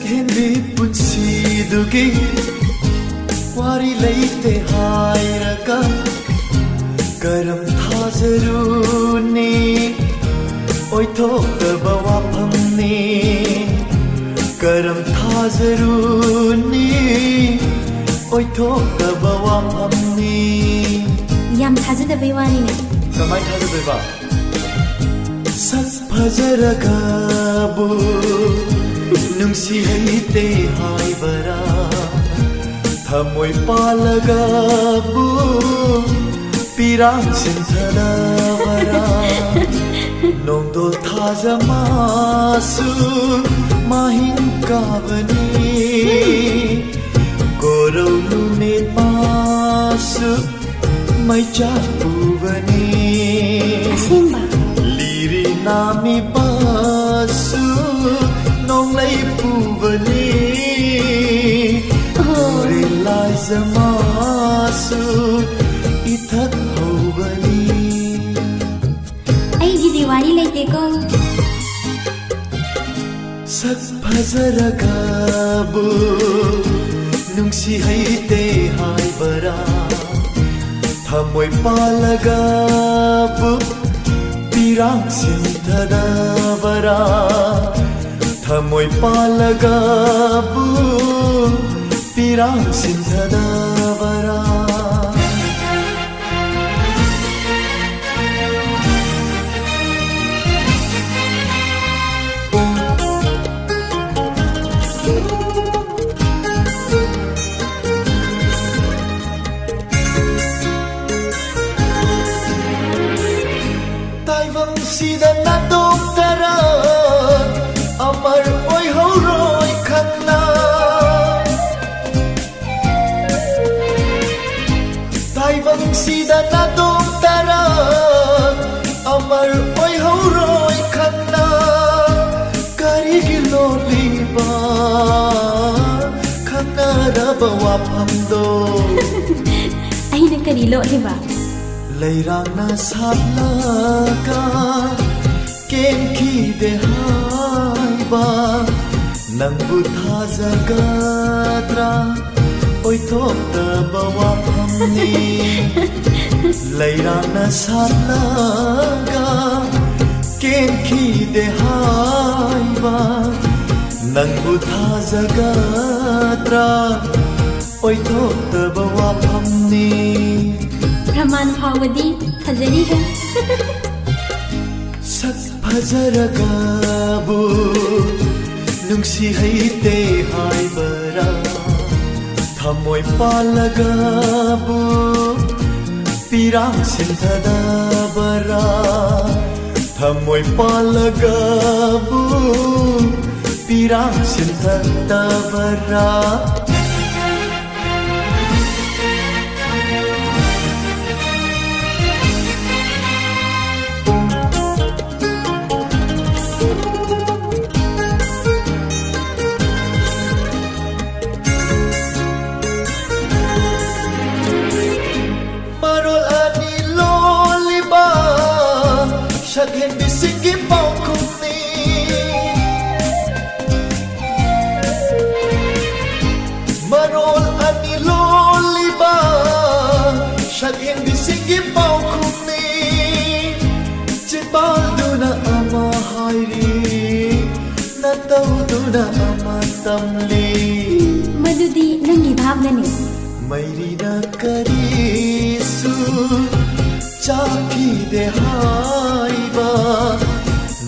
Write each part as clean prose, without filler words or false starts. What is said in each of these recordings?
sakhendi punsidugi wari leite hairaga karam thazaruni oithokaba wafamni karam thazaruni oithokaba wafamni yam thazadabei wani ne kamai thazadabei ba sak phazaragabu nungsi haite haibara thamoi palagabu pirang sinthadavara nongdol thazamasu mahin kavani gorau lune masu maicha puvani asemba liri nami basu nong lai puvani ore lai zamasu ithak hovani ai di diwali leite ko sak phazaragabu nungsi haite haibara thamoi palagabu pirang sinthadavara thamoi palagabu pirang sinthadavara sida na doktara amar oi horoi khanna taibang sida na doktara amar oi horoi khanna kari gilo liba khanna raba waphamdo aina kari lo liba leirangna sablaga kenki de haiba nangbu thazagatra oithokaba wafamni leirangna sablaga kenki de haiba nangbu thazagatra oithokaba wafamni Praman phawadi phazari hai sak phazaragabu nungsi haite haibara thamoi palagabu pirang sinthadavara thamoi palagabu pirang sinthadavara Shaghen bisiki paukuni Marol ani loliba Shaghen bisiki paukuni Chibalduna ama hairi Natauduna ama tamli Madudi nangi bhavna ne Mairi na karisu Chaki de haiba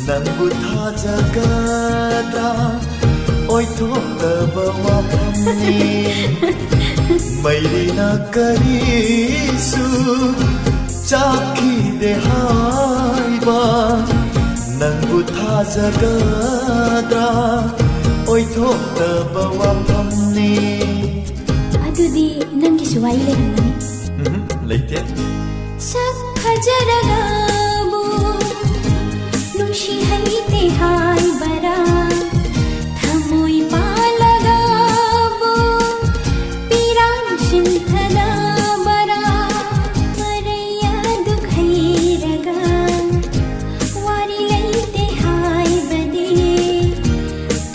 nangbu thazagatra oithokaba wafamni mairi na karisu chaki de haiba nangbu thazagatra oithokaba wafamni adudi nangi suwai lehamni leite sak phazaragabu nungsi haite haibara thamoi palagabu pirang sinthadavara maraya dukhairaga wari leite haibade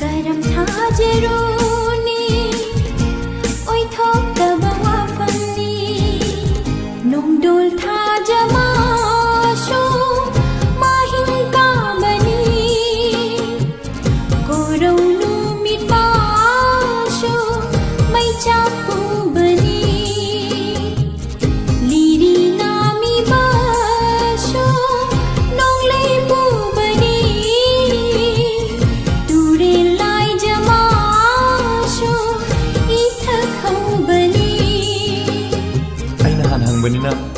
karam thazaro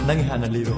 ꯅꯪ ꯍꯥꯟꯅ ꯂꯤꯔꯣ